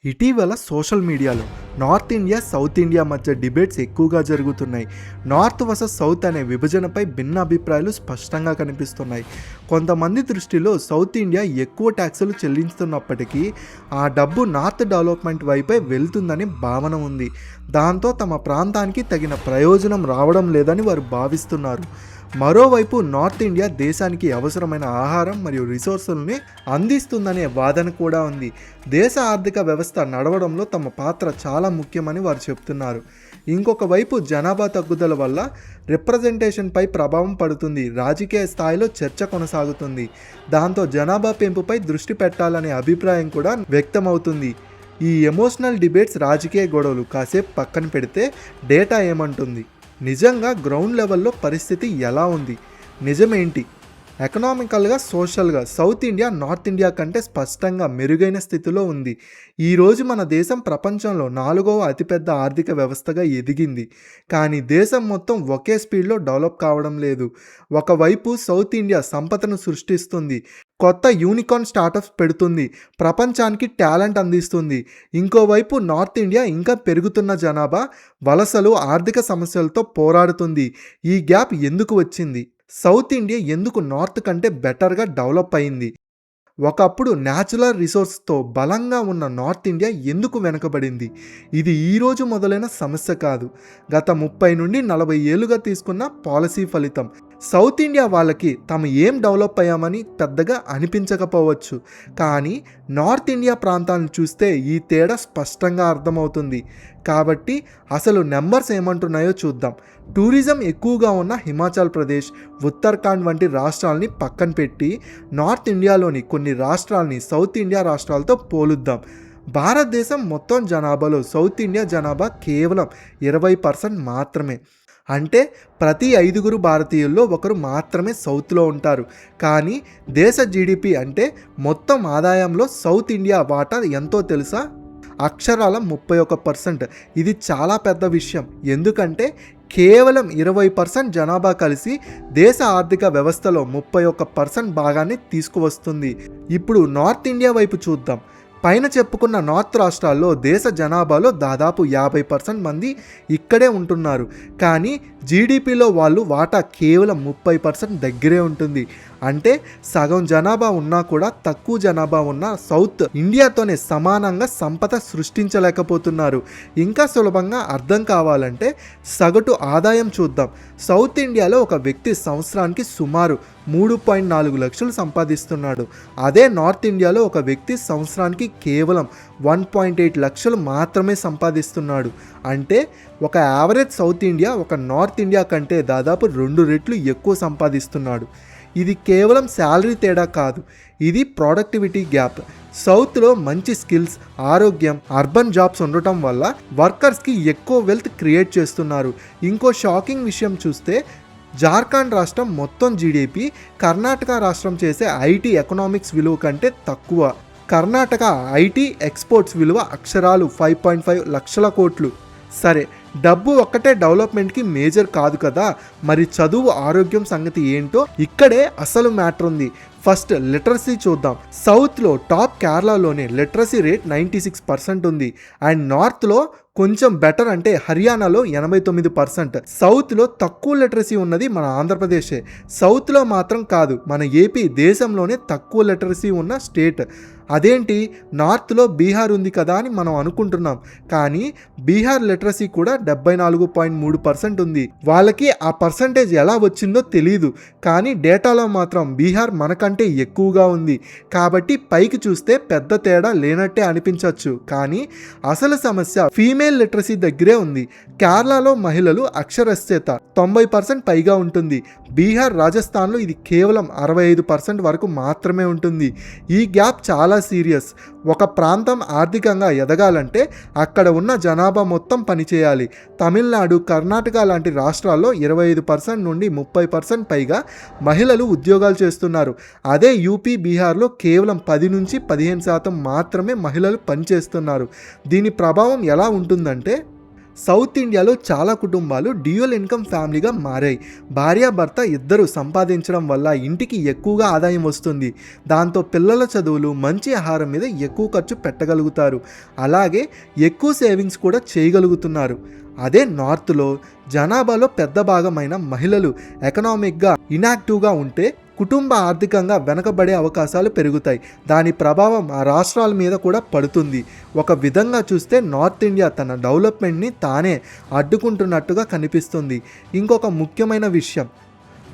ఇటీవల సోషల్ మీడియాలో north India south India మధ్య డిబేట్స్ ఎక్కువగా జరుగుతున్నాయి. నార్త్ వర్సెస్ సౌత్ అనే విభజనపై భిన్న అభిప్రాయాలు స్పష్టంగా కనిపిస్తున్నాయి. కొంతమంది దృష్టిలో సౌత్ ఇండియా ఎక్కువ ట్యాక్సులు చెల్లిస్తున్నప్పటికీ ఆ డబ్బు నార్త్ డెవలప్మెంట్ వైపే వెళ్తుందని భావన ఉంది. దాంతో తమ ప్రాంతానికి తగిన ప్రయోజనం రావడం లేదని వారు భావిస్తున్నారు. మరోవైపు నార్త్ ఇండియా దేశానికి అవసరమైన ఆహారం మరియు రిసోర్సుల్ని అందిస్తుందనే వాదన కూడా ఉంది. దేశ ఆర్థిక వ్యవస్థ నడవడంలో తమ పాత్ర చాలా ముఖ్యమని వారు చెప్తున్నారు. ఇంకొక వైపు జనాభా తగ్గుదల వల్ల రిప్రజెంటేషన్పై ప్రభావం పడుతుంది. రాజకీయ స్థాయిలో చర్చ కొనసాగుతుంది. దాంతో జనాభా పెంపుపై దృష్టి పెట్టాలనే అభిప్రాయం కూడా వ్యక్తమవుతుంది. ఈ ఎమోషనల్ డిబేట్స్, రాజకీయ గొడవలు కాసేపు పక్కన పెడితే డేటా ఏమంటుంది? నిజంగా గ్రౌండ్ లెవెల్లో పరిస్థితి ఎలా ఉంది? నిజమేంటి? ఎకనామికల్గా, సోషల్గా సౌత్ ఇండియా నార్త్ ఇండియా కంటే స్పష్టంగా మెరుగైన స్థితిలో ఉంది. ఈరోజు మన దేశం ప్రపంచంలో 4వ అతిపెద్ద ఆర్థిక వ్యవస్థగా ఎదిగింది. కానీ దేశం మొత్తం ఒకే స్పీడ్లో డెవలప్ కావడం లేదు. ఒకవైపు సౌత్ ఇండియా సంపదను సృష్టిస్తుంది, కొత్త యూనికార్న్ స్టార్టప్స్ పెడుతుంది, ప్రపంచానికి టాలెంట్ అందిస్తుంది. ఇంకోవైపు నార్త్ ఇండియా ఇంకా పెరుగుతున్న జనాభా, వలసలు, ఆర్థిక సమస్యలతో పోరాడుతుంది. ఈ గ్యాప్ ఎందుకు వచ్చింది? సౌత్ ఇండియా ఎందుకు నార్త్ కంటే బెటర్గా డెవలప్ అయింది? ఒకప్పుడు న్యాచురల్ రిసోర్స్తో బలంగా ఉన్న నార్త్ ఇండియా ఎందుకు వెనుకబడింది? ఇది ఈరోజు మొదలైన సమస్య కాదు. గత 30 నుండి 40 ఏళ్ళుగా తీసుకున్న పాలసీ ఫలితం. సౌత్ ఇండియా వాళ్ళకి తాము ఏం డెవలప్ అయ్యామని పెద్దగా అనిపించకపోవచ్చు, కానీ నార్త్ ఇండియా ప్రాంతాలను చూస్తే ఈ తేడా స్పష్టంగా అర్థమవుతుంది. కాబట్టి అసలు నెంబర్స్ ఏమంటున్నాయో చూద్దాం. టూరిజం ఎక్కువగా ఉన్న హిమాచల్ ప్రదేశ్, ఉత్తరాఖండ్ వంటి రాష్ట్రాలని పక్కన పెట్టి నార్త్ ఇండియాలోని కొన్ని రాష్ట్రాలని సౌత్ ఇండియా రాష్ట్రాలతో పోలుద్దాం. భారతదేశం మొత్తం జనాభాలో సౌత్ ఇండియా జనాభా కేవలం 20% మాత్రమే. అంటే ప్రతి 5 భారతీయుల్లో ఒకరు మాత్రమే సౌత్లో ఉంటారు. కానీ దేశ జీడిపి అంటే మొత్తం ఆదాయంలో సౌత్ ఇండియా వాటా ఎంతో తెలుసా? అక్షరాల 31%. ఇది చాలా పెద్ద విషయం. ఎందుకంటే కేవలం 20% జనాభా కలిసి దేశ ఆర్థిక వ్యవస్థలో 31% భాగాన్ని తీసుకువస్తుంది. ఇప్పుడు నార్త్ ఇండియా వైపు చూద్దాం. పైన చెప్పుకున్న నార్త్ రాష్ట్రాల్లో దేశ జనాభాలో దాదాపు 50% మంది ఇక్కడే ఉంటున్నారు. కానీ జీడిపిలో వాళ్ళు వాటా కేవలం 30% దగ్గరే ఉంటుంది. అంటే సగం జనాభా ఉన్నా కూడా తక్కువ జనాభా ఉన్న సౌత్ ఇండియాతోనే సమానంగా సంపద సృష్టించలేకపోతున్నారు. ఇంకా సులభంగా అర్థం కావాలంటే సగటు ఆదాయం చూద్దాం. సౌత్ ఇండియాలో ఒక వ్యక్తి సంవత్సరానికి సుమారు 3.4 లక్షలు సంపాదిస్తున్నాడు. అదే నార్త్ ఇండియాలో ఒక వ్యక్తి సంవత్సరానికి కేవలం 1.8 లక్షలు మాత్రమే సంపాదిస్తున్నాడు. అంటే ఒక యావరేజ్ సౌత్ ఇండియా ఒక నార్త్ ఇండియా కంటే దాదాపు 2 రెట్లు ఎక్కువ సంపాదిస్తున్నాడు. ఇది కేవలం శాలరీ తేడా కాదు, ఇది ప్రొడక్టివిటీ గ్యాప్. సౌత్లో మంచి స్కిల్స్, ఆరోగ్యం, అర్బన్ జాబ్స్ ఉండటం వల్ల వర్కర్స్కి ఎక్కువ వెల్త్ క్రియేట్ చేస్తున్నారు. ఇంకో షాకింగ్ విషయం చూస్తే జార్ఖండ్ రాష్ట్రం మొత్తం జీడిపి కర్ణాటక రాష్ట్రం చేసే ఐటీ ఎకనామిక్స్ విలువ కంటే తక్కువ. కర్ణాటక ఐటీ ఎక్స్పోర్ట్స్ విలువ అక్షరాలు 5.5 లక్షల కోట్లు. సరే, డబ్బు ఒక్కటే డెవలప్మెంట్కి మేజర్ కాదు కదా, మరి చదువు, ఆరోగ్యం సంగతి ఏంటో ఇక్కడే అసలు మ్యాటర్ ఉంది. ఫస్ట్ లిటరసీ చూద్దాం. సౌత్లో టాప్ కేరళలోనే లిటరసీ రేట్ 96% ఉంది. అండ్ నార్త్లో కొంచెం బెటర్ అంటే హర్యానాలో 89%. సౌత్లో తక్కువ లిటరసీ ఉన్నది మన ఆంధ్రప్రదేశే. సౌత్లో మాత్రం కాదు, మన ఏపీ దేశంలోనే తక్కువ లిటరసీ ఉన్న స్టేట్. అదేంటి, నార్త్లో బీహార్ ఉంది కదా అని మనం అనుకుంటున్నాం. కానీ బీహార్ లిటరసీ కూడా 74.3% ఉంది. వాళ్ళకి ఆ పర్సంటేజ్ ఎలా వచ్చిందో తెలియదు, కానీ డేటాలో మాత్రం బీహార్ మనకంటే ఎక్కువగా ఉంది. కాబట్టి పైకి చూస్తే పెద్ద తేడా లేనట్టే అనిపించవచ్చు, కానీ అసలు సమస్య ఫీమేల్ లిటరసీ దగ్గరే ఉంది. కేరళలో మహిళలు అక్షరాస్యత 90% పైగా ఉంటుంది. బీహార్, రాజస్థాన్లో ఇది కేవలం 65% వరకు మాత్రమే ఉంటుంది. ఈ గ్యాప్ చాలా సీరియస్. ఒక ప్రాంతం ఆర్థికంగా ఎదగాలంటే అక్కడ ఉన్న జనాభా మొత్తం పనిచేయాలి. తమిళనాడు, కర్ణాటక లాంటి రాష్ట్రాల్లో 25% నుండి 30% పైగా మహిళలు ఉద్యోగాలు చేస్తున్నారు. అదే యూపీ, బీహార్లో కేవలం 10 నుంచి 15% మాత్రమే మహిళలు పనిచేస్తున్నారు. దీని ప్రభావం ఎలా ఉంటుందంటే సౌత్ ఇండియాలో చాలా కుటుంబాలు డ్యూయల్ ఇన్కమ్ ఫ్యామిలీగా మారాయి. భార్యాభర్త ఇద్దరు సంపాదించడం వల్ల ఇంటికి ఎక్కువగా ఆదాయం వస్తుంది. దాంతో పిల్లల చదువులు, మంచి ఆహారం మీద ఎక్కువ ఖర్చు పెట్టగలుగుతారు. అలాగే ఎక్కువ సేవింగ్స్ కూడా చేయగలుగుతున్నారు. అదే నార్త్లో జనాభాలో పెద్ద భాగమైన మహిళలు ఎకనామిక్గా ఇన్యాక్టివ్గా ఉంటే కుటుంబ ఆర్థికంగా వెనకబడే అవకాశాలు పెరుగుతాయి. దాని ప్రభావం ఆ రాష్ట్రాల మీద కూడా పడుతుంది. ఒక విధంగా చూస్తే నార్త్ ఇండియా తన డెవలప్మెంట్ని తానే అడ్డుకుంటున్నట్టుగా కనిపిస్తుంది. ఇంకొక ముఖ్యమైన విషయం,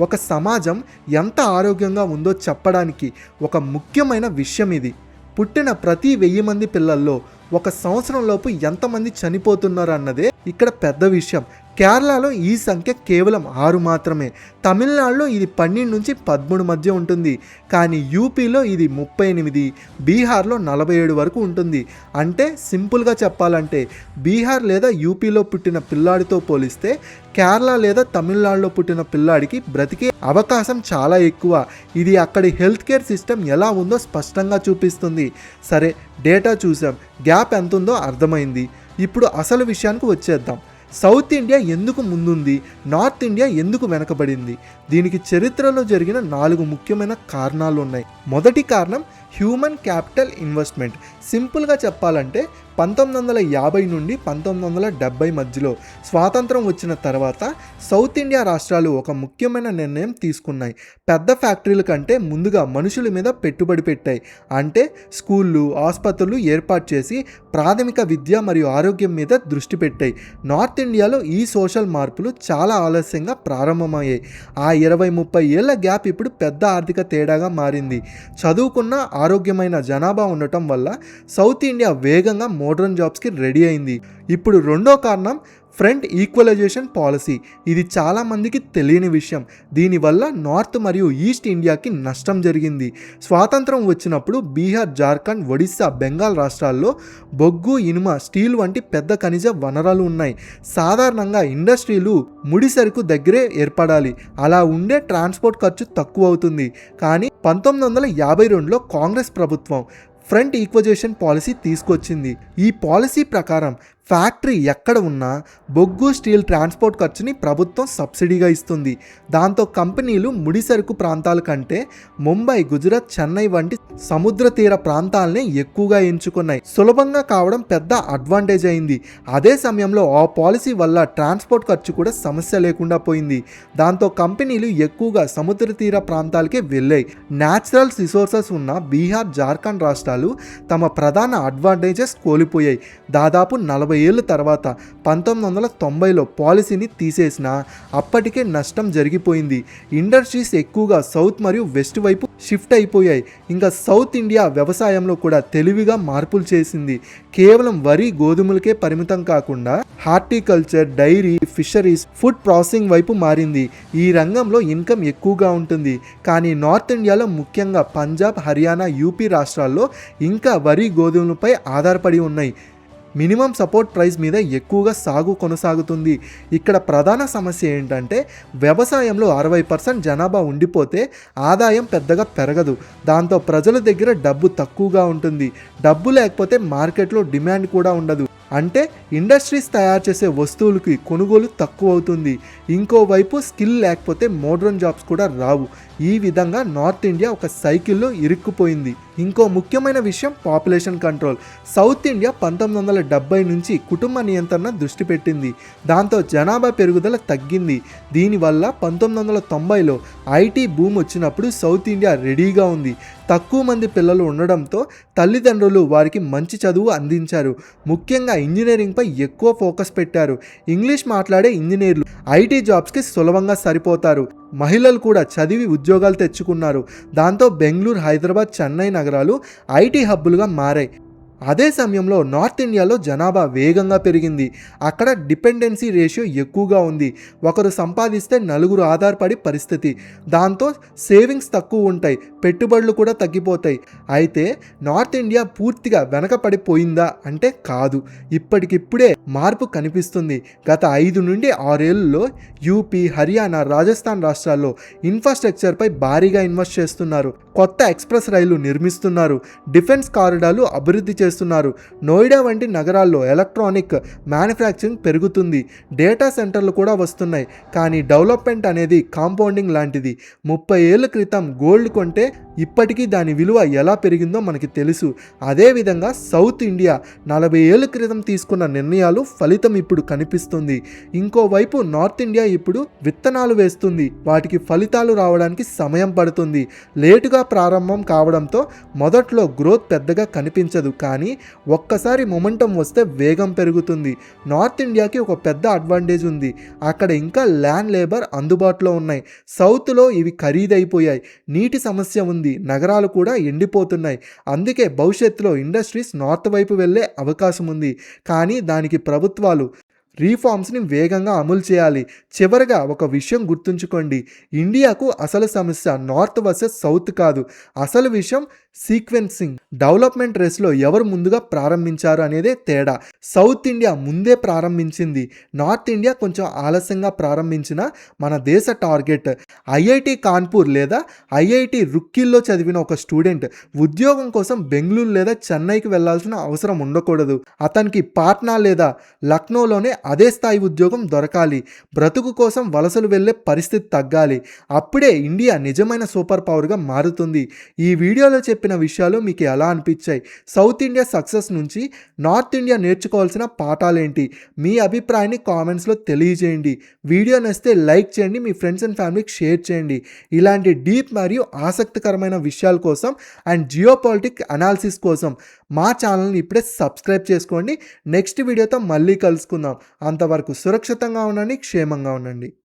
ఒక సమాజం ఎంత ఆరోగ్యంగా ఉందో చెప్పడానికి ఒక ముఖ్యమైన విషయం ఇది. పుట్టిన ప్రతి 1000 మంది పిల్లల్లో 1 సంవత్సరంలోపు ఎంతమంది చనిపోతున్నారు అన్నదే ఇక్కడ పెద్ద విషయం. కేరళలో ఈ సంఖ్య కేవలం 6 మాత్రమే. తమిళనాడులో ఇది 12 నుంచి 13 మధ్య ఉంటుంది. కానీ యూపీలో ఇది 38, బీహార్లో 47 వరకు ఉంటుంది. అంటే సింపుల్గా చెప్పాలంటే బీహార్ లేదా యూపీలో పుట్టిన పిల్లాడితో పోలిస్తే కేరళ లేదా తమిళనాడులో పుట్టిన పిల్లాడికి బ్రతికే అవకాశం చాలా ఎక్కువ. ఇది అక్కడి హెల్త్ కేర్ సిస్టమ్ ఎలా ఉందో స్పష్టంగా చూపిస్తుంది. సరే, డేటా చూసాం, గ్యాప్ ఎంత ఉందో అర్థమైంది. ఇప్పుడు అసలు విషయానికి వచ్చేద్దాం. సౌత్ ఇండియా ఎందుకు ముందుంది, నార్త్ ఇండియా ఎందుకు వెనకబడింది? దీనికి చరిత్రలో జరిగిన 4 ముఖ్యమైన కారణాలు ఉన్నాయి. మొదటి కారణం హ్యూమన్ క్యాపిటల్ ఇన్వెస్ట్మెంట్. సింపుల్గా చెప్పాలంటే 1950 నుండి 1970 మధ్యలో స్వాతంత్రం వచ్చిన తర్వాత సౌత్ ఇండియా రాష్ట్రాలు ఒక ముఖ్యమైన నిర్ణయం తీసుకున్నాయి. పెద్ద ఫ్యాక్టరీల కంటే ముందుగా మనుషుల మీద పెట్టుబడి పెట్టాయి. అంటే స్కూళ్ళు, ఆసుపత్రులు ఏర్పాటు చేసి ప్రాథమిక విద్య మరియు ఆరోగ్యం మీద దృష్టి పెట్టాయి. నార్త్ ఇండియాలో ఈ సోషల్ మార్పులు చాలా ఆలస్యంగా ప్రారంభమయ్యాయి. ఆ 20-30 ఏళ్ల గ్యాప్ ఇప్పుడు పెద్ద ఆర్థిక తేడాగా మారింది. చదువుకున్న ఆరోగ్యమైన జనాభా ఉండటం వల్ల సౌత్ ఇండియా వేగంగా మోడర్న్ జాబ్స్కి రెడీ అయింది. ఇప్పుడు రెండో కారణం ఫ్రంట్ ఈక్వలైజేషన్ పాలసీ. ఇది చాలామందికి తెలియని విషయం. దీనివల్ల నార్త్ మరియు ఈస్ట్ ఇండియాకి నష్టం జరిగింది. స్వాతంత్రం వచ్చినప్పుడు బీహార్, జార్ఖండ్, ఒడిస్సా, బెంగాల్ రాష్ట్రాల్లో బొగ్గు, ఇనుమ, స్టీల్ వంటి పెద్ద ఖనిజ వనరులు ఉన్నాయి. సాధారణంగా ఇండస్ట్రీలు ముడి సరుకు దగ్గరే ఏర్పడాలి. అలా ఉండే ట్రాన్స్పోర్ట్ ఖర్చు తక్కువ అవుతుంది. కానీ 1952లో కాంగ్రెస్ ప్రభుత్వం ఫ్రంట్ ఈక్వలైజేషన్ పాలసీ తీసుకొచ్చింది. ఈ పాలసీ ప్రకారం ఫ్యాక్టరీ ఎక్కడ ఉన్నా బొగ్గు, స్టీల్ ట్రాన్స్పోర్ట్ ఖర్చుని ప్రభుత్వం సబ్సిడీగా ఇస్తుంది. దాంతో కంపెనీలు ముడి సరుకు ప్రాంతాల కంటే ముంబై, గుజరాత్, చెన్నై వంటి సముద్ర తీర ప్రాంతాలనే ఎక్కువగా ఎంచుకున్నాయి. సులభంగా కావడం పెద్ద అడ్వాంటేజ్ అయింది. అదే సమయంలో ఆ పాలసీ వల్ల ట్రాన్స్పోర్ట్ ఖర్చు కూడా సమస్య లేకుండా పోయింది. దాంతో కంపెనీలు ఎక్కువగా సముద్ర తీర ప్రాంతాలకే వెళ్ళాయి. న్యాచురల్ రిసోర్సెస్ ఉన్న బీహార్, జార్ఖండ్ రాష్ట్రాలు తమ ప్రధాన అడ్వాంటేజెస్ కోల్పోయాయి. దాదాపు 40 ఏళ్ళ తర్వాత 1990లో పాలసీని తీసేసినా అప్పటికే నష్టం జరిగిపోయింది. ఇండస్ట్రీస్ ఎక్కువగా సౌత్ మరియు వెస్ట్ వైపు షిఫ్ట్ అయిపోయాయి. ఇంకా సౌత్ ఇండియా వ్యవసాయంలో కూడా తెలివిగా మార్పులు చేసింది. కేవలం వరి, గోధుమలకే పరిమితం కాకుండా horticulture, dairy, fisheries, food processing వైపు మారింది. ఈ రంగంలో ఇన్కమ్ ఎక్కువగా ఉంటుంది. కానీ నార్త్ ఇండియాలో ముఖ్యంగా పంజాబ్, హర్యానా, యూపీ రాష్ట్రాల్లో ఇంకా వరి, గోధుమలపై ఆధారపడి ఉన్నాయి. మినిమం సపోర్ట్ ప్రైస్ మీద ఎక్కువగా సాగు కొనసాగుతుంది. ఇక్కడ ప్రధాన సమస్య ఏంటంటే వ్యవసాయంలో 60% జనాభా ఉండిపోతే ఆదాయం పెద్దగా పెరగదు. దాంతో ప్రజల దగ్గర డబ్బు తక్కువగా ఉంటుంది. డబ్బు లేకపోతే మార్కెట్లో డిమాండ్ కూడా ఉండదు. అంటే ఇండస్ట్రీస్ తయారు చేసే వస్తువులకి కొనుగోలు తక్కువ అవుతుంది. ఇంకోవైపు స్కిల్ లేకపోతే మోడర్న్ జాబ్స్ కూడా రావు. ఈ విధంగా నార్త్ ఇండియా ఒక సైకిల్లో ఇరుక్కుపోయింది. ఇంకో ముఖ్యమైన విషయం పాపులేషన్ కంట్రోల్. సౌత్ ఇండియా 1970 నుంచి కుటుంబ నియంత్రణ దృష్టి పెట్టింది. దాంతో జనాభా పెరుగుదల తగ్గింది. దీనివల్ల 1990లో ఐటీ బూమ్ వచ్చినప్పుడు సౌత్ ఇండియా రెడీగా ఉంది. తక్కువ మంది పిల్లలు ఉండడంతో తల్లిదండ్రులు వారికి మంచి చదువు అందించారు. ముఖ్యంగా ఇంజనీరింగ్పై ఎక్కువ ఫోకస్ పెట్టారు. ఇంగ్లీష్ మాట్లాడే ఇంజనీర్లు ఐటీ జాబ్స్కి సులభంగా సరిపోతారు. మహిళలు కూడా చదివి ఉద్యోగాలు తెచ్చుకున్నారు. దాంతో బెంగళూరు, హైదరాబాద్, చెన్నై నగరాలు ఐటీ హబ్బులుగా మారాయి. అదే సమయంలో నార్త్ ఇండియాలో జనాభా వేగంగా పెరిగింది. అక్కడ డిపెండెన్సీ రేషియో ఎక్కువగా ఉంది. ఒకరు సంపాదిస్తే నలుగురు ఆధారపడి పరిస్థితి. దాంతో సేవింగ్స్ తక్కువ ఉంటాయి, పెట్టుబడులు కూడా తగ్గిపోతాయి. అయితే నార్త్ ఇండియా పూర్తిగా వెనకపడిపోయిందా అంటే కాదు. ఇప్పటికిప్పుడే మార్పు కనిపిస్తుంది. గత 5 నుండి 6 ఏళ్లలో యూపీ, హర్యానా, రాజస్థాన్ రాష్ట్రాల్లో ఇన్ఫ్రాస్ట్రక్చర్పై భారీగా ఇన్వెస్ట్ చేస్తున్నారు. కొత్త ఎక్స్ప్రెస్ రైలు నిర్మిస్తున్నారు, డిఫెన్స్ కారిడార్లు అభివృద్ధి చేస్తున్నారు. నోయిడా వంటి నగరాల్లో ఎలక్ట్రానిక్ మ్యానుఫ్యాక్చరింగ్ పెరుగుతుంది, డేటా సెంటర్లు కూడా వస్తున్నాయి. కానీ డెవలప్మెంట్ అనేది కాంపౌండింగ్ లాంటిది. 30 ఏళ్ల క్రితం గోల్డ్ కొంటే ఇప్పటికీ దాని విలువ ఎలా పెరిగిందో మనకి తెలుసు. అదేవిధంగా సౌత్ ఇండియా 40 ఏళ్ల క్రితం తీసుకున్న నిర్ణయాలు ఫలితం ఇప్పుడు కనిపిస్తుంది. ఇంకోవైపు నార్త్ ఇండియా ఇప్పుడు విత్తనాలు వేస్తుంది, వాటికి ఫలితాలు రావడానికి సమయం పడుతుంది. లేటుగా ప్రారంభం కావడంతో మొదట్లో గ్రోత్ పెద్దగా కనిపించదు, కానీ ఒక్కసారి మొమెంటం వస్తే వేగం పెరుగుతుంది. నార్త్ ఇండియాకి ఒక పెద్ద అడ్వాంటేజ్ ఉంది, అక్కడ ఇంకా ల్యాండ్ లేబర్ అందుబాటులో ఉన్నాయి. సౌత్లో ఇవి ఖరీదైపోయాయి, నీటి సమస్య ఉంది, నగరాలు కూడా ఎండిపోతున్నాయి. అందుకే భవిష్యత్తులో ఇండస్ట్రీస్ నార్త్ వైపు వెళ్ళే అవకాశం ఉంది, కానీ దానికి ప్రభుత్వాలు రీఫార్మ్స్ని వేగంగా అమలు చేయాలి. చివరగా ఒక విషయం గుర్తుంచుకోండి, ఇండియాకు అసలు సమస్య నార్త్ వర్సెస్ సౌత్ కాదు, అసలు విషయం సీక్వెన్సింగ్. డెవలప్మెంట్ రేస్లో ఎవరు ముందుగా ప్రారంభించారు అనేదే తేడా. సౌత్ ఇండియా ముందే ప్రారంభించింది, నార్త్ ఇండియా కొంచెం ఆలస్యంగా ప్రారంభించిన మన దేశ టార్గెట్. ఐఐటి కాన్పూర్ లేదా ఐఐటి రుక్కీల్లో చదివిన ఒక స్టూడెంట్ ఉద్యోగం కోసం బెంగళూరు లేదా చెన్నైకి వెళ్లాల్సిన అవసరం ఉండకూడదు. అతనికి పాట్నా లేదా లక్నోలోనే అదే స్థాయి ఉద్యోగం దొరకాలి. బ్రతుకు కోసం వలసలు వెళ్లే పరిస్థితి తగ్గాలి. అప్పుడే ఇండియా నిజమైన సూపర్ పవర్గా మారుతుంది. ఈ వీడియోలో చెప్పిన విషయాలు మీకు ఎలా అనిపించాయి? సౌత్ ఇండియా సక్సెస్ నుంచి నార్త్ ఇండియా నేర్చుకోవాల్సిన పాఠాలేంటి? మీ అభిప్రాయాన్ని కామెంట్స్లో తెలియజేయండి. వీడియో నచ్చితే లైక్ చేయండి, మీ ఫ్రెండ్స్ అండ్ ఫ్యామిలీకి షేర్ చేయండి. ఇలాంటి డీప్ మరియు ఆసక్తికరమైన విషయాల కోసం అండ్ జియోపాలిటిక్ అనాలిసిస్ కోసం మా ఛానల్ని ఇప్పుడే సబ్స్క్రైబ్ చేసుకోండి. నెక్స్ట్ వీడియోతో మళ్ళీ కలుసుకుందాం. అంతవరకు సురక్షితంగా ఉండండి, క్షేమంగా ఉండండి.